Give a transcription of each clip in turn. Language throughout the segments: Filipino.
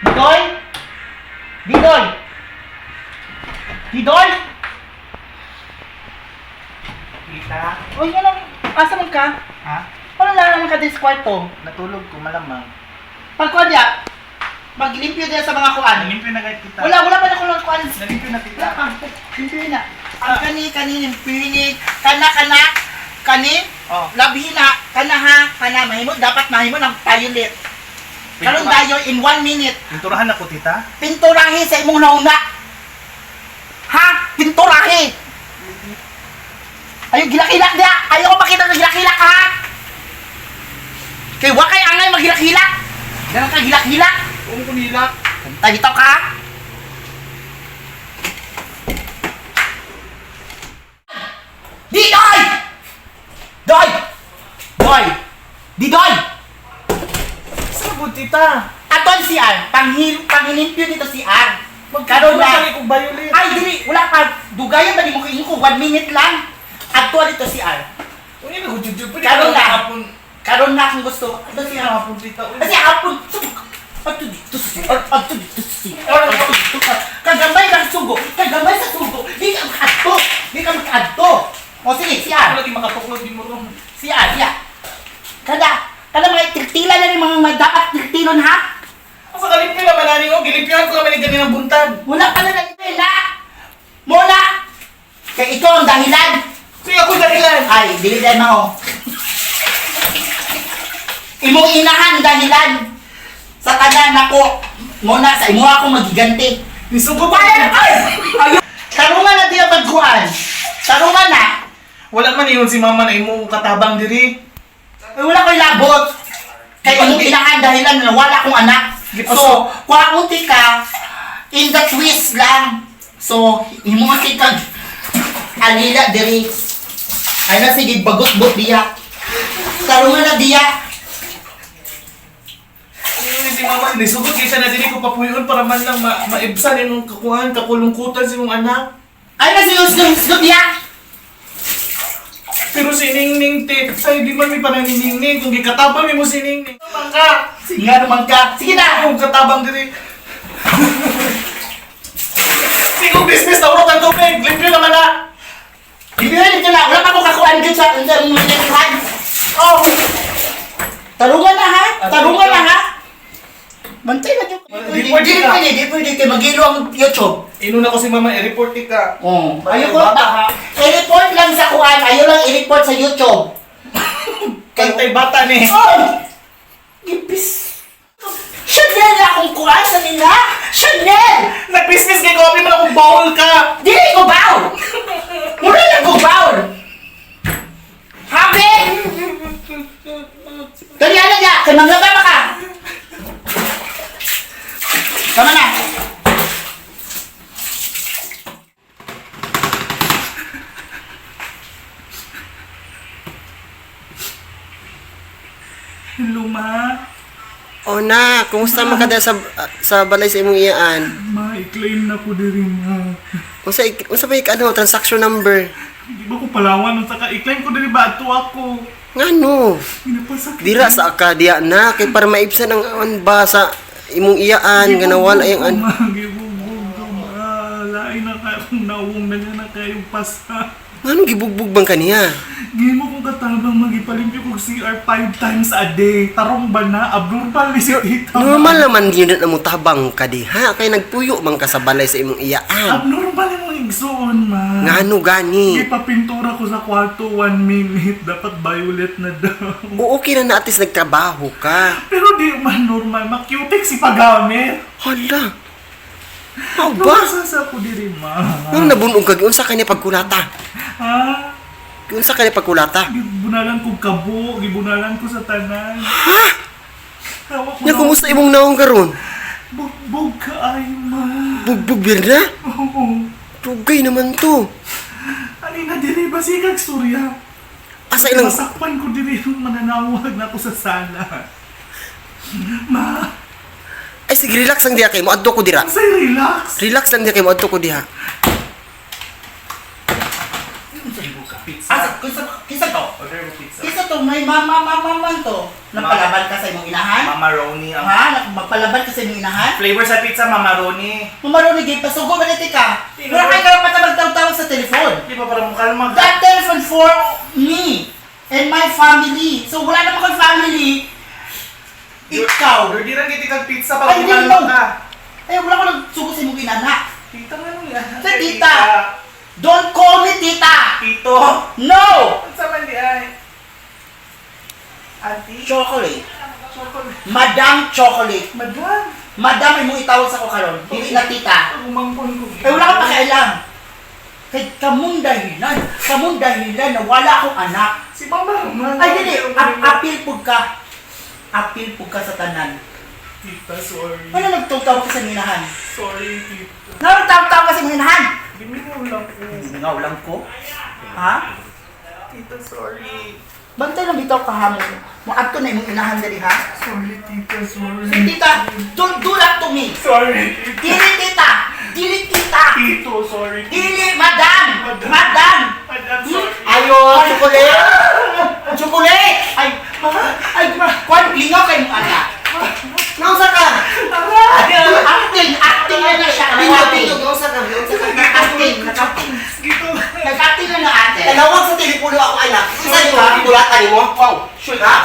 Didoy? Didoy? Didoy? Tita? Uy, ano? Asa man ka? Ha? Ano lang naman ka din sa kwarto? Natulog ko malamang. Pagkuhan niya, maglimpyo din sa mga kuan. Nalimpyo na kahit tita. Wala pa na kung kuan. Nalimpyo na tita. Wala pa, limpyo na. Ang kani, pinig, kana, kani, Oh. labhina, kana, mahimo, dapat mahimo ng violet. Karon dayo in 1 minute. Pinturahan ako tita. Pinturahe sa imong nauna. Ha? Pinturahe. Ayaw gilak-hilak dia. Ayaw ko makita ng gilak-hilak ha. Kay wa kay angay magilak-hilak. Ganun ka gilak-hilak. Kung kunilak. Kanta dito ka. Didoy! Doy! Doy! Didoy! Sabot tita. Aton si Ar. Panghilimpyo dito si Ar. Magkaroon na. Magkakali kong violet. Ay, dili, wala pa. Dugayan ba di mo kainin ko? 1 minute lang. Ato dito si Ar. Kung yun ako jujub. Karon na. Hapon. Karon na akong gusto. Ato si Ar. Hapon tita. Kasi hapon. Ato dito si Ar. Ato dito si Ar. Ato dito ka. Kagambay ng sugo. Kagambay sa sugo. Di ka makaadto. Di ka makaadto. O sige, si Ar. Ako lagi makatuklod di mo ron. Si Ar, siya. Kada mga tirtila na rin mga dapat tirtilon ha? Asa kalimpyo naman nani ko. Gilimpyohan ko naman yung ganyan ng buntag. Wala ka na na. Muna. Kaya ikaw ang dahilan. Kaya ako dahilan. Ay, dili dahil mo. Imong inahan dahilan. Sa tanan nako. Muna sa imo ako magiganti. Nisugo pa Ay! yan. Ay! Tarungan na diya pagkuhan. Tarungan na. Wala man yun si mama na imo katabang diri. Ay, wala ko'y labot. Kaya imong inahan dahilan na wala akong anak. So, kwakunti ka, in the twist lang. So, imo kasi kag alila diri. Ay na sige, bagot-bot diya. Tarungan na diya. Si mama, nisugot kaysa na diri ko papuyon para man lang maibsan yung kakuhan, kakulungkutan si mong anak. Ay na sinusdog diya. Pero si Ningning, say, di man may pananiningning. Kung gikatabang mo si Ningning. Naman ka! Sige nga naman ka. Sige na. Yung katabang diri. Sigong business na urot ang tubig. Limpyo naman na. Bibigyan nito na. Wala pa akong kakuhaan dyan sa mga Oh! Tarungan na ha? Tarungan na ha? Bantay na dyan. Di pwede ka. Di pwede kayo mag-ilo ang YouTube. Inuna ko si mama, i-report ka. Oh. Ayaw Ayaw ko bata, ha? I-report lang sa kuhaan. Ayaw lang i-report sa YouTube. Kantay bata ni. Oh! Ipis. Chanel na akong kuhaan sa nila. Chanel! Nag-business kay Kobe mo na kung bawal ka. Di ko bawl! Muna na ko bawl! Habi! Kaya na niya! Kaya manglaba pa ka! Tama na! Hello, ma. O na, kumusta man ka dahil sa balay sa imong iyaan? Ma, i-claim na ko diri, ma. Unsa ba ano, transaction number? Di ba ko palawan nung saka i-claim ko diri ba ato ako. Ngano? Pinapasakit. Dira sa akadya na kay para maibsan ang ba sa imong iyaan nga nawala yung an. Gibubog ka, ma. Lain na kayong nawong na nga na kayong pasta. Ngano gibugbog bang kaniya? Di mo kong katabang magipalimpyo kong CR 5 times a day. Tarong ba na? Abnormal ni si tita. Normal naman yun na mo tabang ka diha kay nagpuyo man ka sa balay sa imong iyaan. Abnormal yung igsoon, ma. Ngano gani? Ipapintura ko sa kwarto 1 minute. Dapat violet na daw. O okay na atis nagtrabaho ka. Pero di man normal. Makutik si pagamit. Hala. How ba? Sasa ko diri, ma. Nang nabunog ka unsa kanya pagkulata? Ha? Unsa kanya pagkulata? Gibunalan ko kabo. Gibunalan ko sa tanan. Ha? Hawak ko Nya kumusta imong naong karon? Bugbog ka ay, ma. Bugbog birna? Oo. Tugay naman to. Alina diri ba si kag storya? Asa ilang Masakpan ko diri nung mananawag na ako sa sala. Ma, ay sige relax lang diha kay mo adto ko dira. say relax. Relax lang diha kay mo adto ko diha. Asa, kisa to. Order mo pizza. Kisa to, may mama to. Napalaban ka sa imong inahan? Mamaroni ang... Ha? Magpalaban ka sa imong inahan? Flavor sa pizza, mamaroni. Mamaroni gate, pasugo ba niti ka? Pero kaya ka pa magtawag sa telefon. Di ba parang kalma ka? That telephone for me and my family. So wala naman kang family. Ikaw. Or di lang kita kag pizza Ay, pag hindi kalma mo. ka. Eh, wala ko nagsugo sa imong inanak. Tita nga nung yan. Sa tita. Don't call me tita. Tito. No! Ang sama di ay. Auntie. Chocolate. Chocolate. Madam Chocolate. Madam. Madam ay mong itawag sa ko karon. Dili na tita. Umangkon ko. Eh, wala kang pakialam. Kay kamong dahilan na wala akong anak. Si Mama naman. Ay, dili. Apil pug ka. Apil pug ka sa tanan. Tita, sorry. Ano nagtutawag ka sa minahan? Sorry, tita. Ano nagtawag ka sa minahan? Biminaw lang ko. Bingaw lang ko. Ha? Tita, sorry. Bantay lang bitaw kahamon. Maadto na imong inahan dali ha? Sorry, tita, sorry. Si tita, don't do that to me. Sorry, tita. Dili tita. Dili tita. Tito, sorry. Dili, madam. Madam. Madam, sorry. Ayo, chocolate. Chocolate. Ay, kwan, lingaw kay mong anak. Nausa ka! Acting na siya. Pinyo, nausa ka. Acting. Gito. Nag-acting na ate. Tanawag sa telepono ako anak. Isa yung tulatan mo. Wow. Sure ka?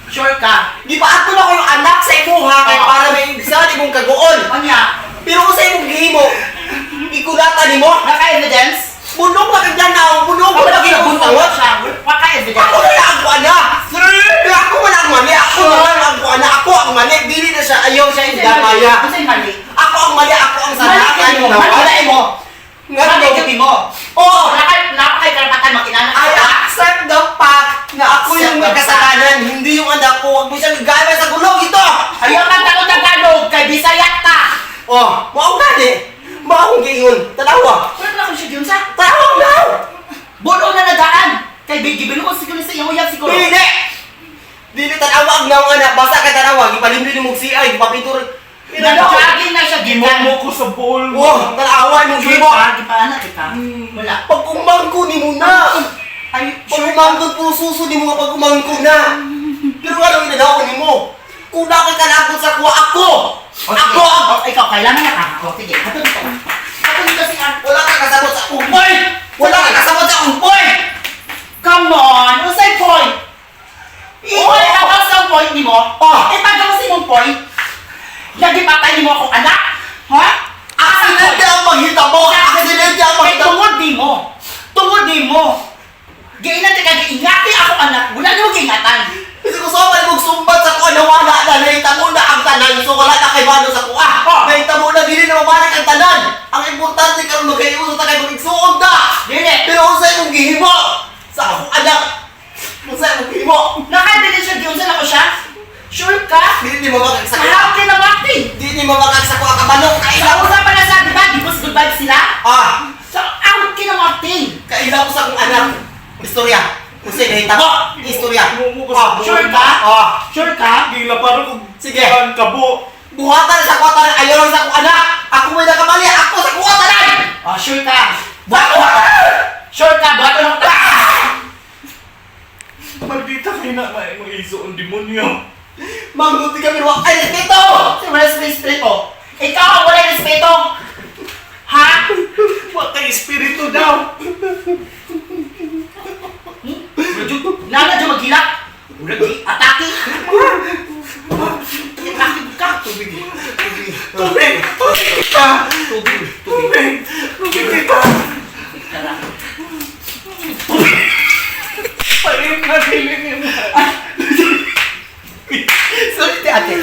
Sure ka? Di ba ato na ko yung anak sa imo ha? Kaya para may ibsa di mong kagoon. Anya? Pero kung sa imong gihimo, ikulatan ni mo. Naka-evidence? Bunog na kagyan na ako. Bunog Ako na lagi kagyan na bunta ako. siya. Waka-evidence? Ako na lang ang buwana. Pero ako man ang mali. Ako na lang ang buwana. Ako ang mali. Dili na siya. Ayaw siya yung damaya. Ano sa'yo mali? Ako ang mali. Ako ang Mali sana. kayo mo. Mali mo. Nga Mali daw. kayo mo. Oo. Napakay karapatan mag-inanak I ka. accept the fact na ako yung may kasalanan. Hindi yung anak ko. Huwag mo siyang gagawin sa gulong ito. Ayaw kang Tagalog kay Bisaya ka. Oh, mao gani. Mao giingon. Tanawa. Wala na akong siya yun sa. Tanawa na. Bulo na nagaan. Kay Biggie Bilo ko siguro sa iyong uyab siguro. Dili. Dili tanawa ang naong anak. Basa ka tanawa. Gipalimli mo CI. Gipapintur. Nag-jogging na siya Gimok gitan. mo ko sa bowl mo. Oh, tanawa mo gimo. Gipaanak kita. Wala. Pag umangko ni mo na. Ay, Pag sure umangko po suso ni mo pag umangko na. Pero ano inadawan ni mo? Kung bakit ka nakot sa kuha ako. Ako ang Ikaw, kailangan na ka. O, sige. Ato dito. Ato dito si Art. wala kang kasabot sa umpoy. Wala kang kasabot sa umpoy. Come on! Ano sa'yo point? Ikaw, tapos ang point ni mo? Oh. Ipagawa mong point? Nagipatay ni mo akong anak? Ha? Aksidente ang maghitabo. Aksidente ang Kay maghitabo. tungod di mo. Tungod di mo. Giinati ka, giingati ako anak. Wala niyo giingatan. Kasi kung saan ka magsumbat sa kuha na wala na, nahitabo na ang tanan. So wala na kay Mano sa kuha. Oh. Nahitabo na, dili na mabalik ang tanan. Ang importante ka magkaiuso na kayo magigsuog na. Dili. Pero kung sa'yo mong gihimo, sa akong anak, kung sa'yo mong gihimo, Nakadili siya, giunsan ako siya. Sure ka? dili ni mabakag sa kuha. Kahapin na wakti. Dili ni mabakag sa kuha kabalong Sa kailang. usapan na sa, di ba? Gibos good vibes sila? Ah, So, out kinawakti. kailang ko sa akong anak. Istorya. Kung sa'yo nahitabo, istorya. Gimo ko sa bowl. Sure ka? Ah, Sure ka? Gila parang kung Sige. kabo. buhatan sa kuha tanan, ayaw lang sa akong anak. Ako may nakamali, ako sa kuha tanan. Oh, sure ka? Buhato na. Sure ka? Buhato na. Maldita kayo na may iso ang demonyo. Mangguti kami wak ay respeto! Si wala respeto. Ikaw ang wala respeto. Ha? Huwag kay espiritu daw. Nana dyan maghilak. Wala di. Atake. Atake ka. Tubig. Tubig! Tubig ka! Tubig. Tubig! Tubig ka! Tara. Parin na hiling mo. Sorry, ate.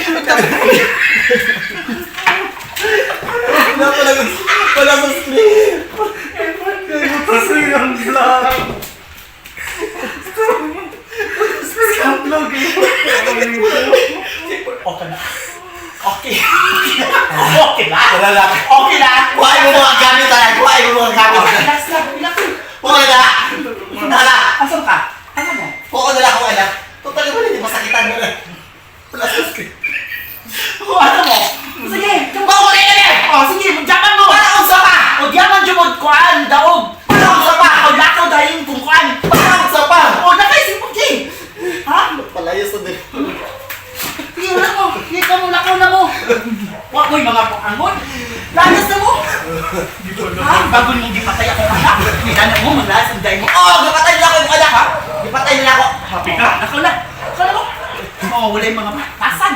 Wala sa screen. Kasi ang vlog. Stop vlog eh. Okay na. Okay. Okay na. Wala lang. Okay na. Kuhain mo mga gamit tayo. Kuhain mo mga gamit. Relax lang. Relax lang. Wala na. Wala. Asan ka? Asan mo? Kuha na lang ako anak. Totally wala, hindi masakitan mo na. Wala sa screen. Oh, ano mo? Sige. Mawala na yan. Oh, sige. Magyaman mo. Para kung sa pa. O diyaman jumod kuan daog. Para kung sa pa. O lakaw dahil kung kuan. Para kung sa Wa mo'y mga angon. Lagas na mo. Ha? Bago mong gipatay akong anak. Kaya mo, maglasang day mo. Oh, gipatay nila ako yung anak ha? Gipatay nila ako. Happy ka? Ako na. Ako na mo. Oo, wala yung mga pasan.